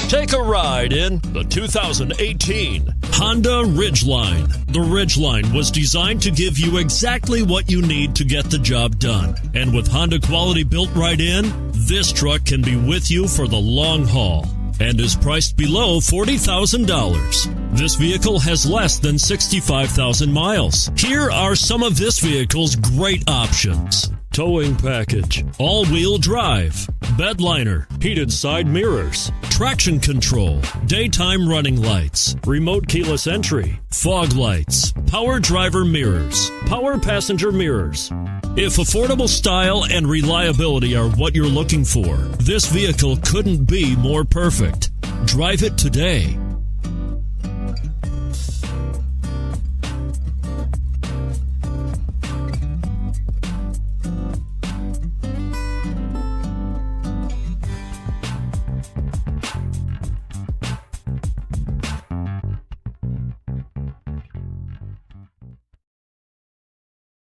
Take a ride in the 2018 Honda Ridgeline. The Ridgeline was designed to give you exactly what you need to get the job done. And with Honda quality built right in, this truck can be with you for the long haul and is priced below $40,000. This vehicle has less than 65,000 miles. Here are some of this vehicle's great options: towing package, all-wheel drive, bed liner, heated side mirrors, traction control, daytime running lights, remote keyless entry, fog lights, power driver mirrors, power passenger mirrors. If affordable style and reliability are what you're looking for, this vehicle couldn't be more perfect. Drive it today.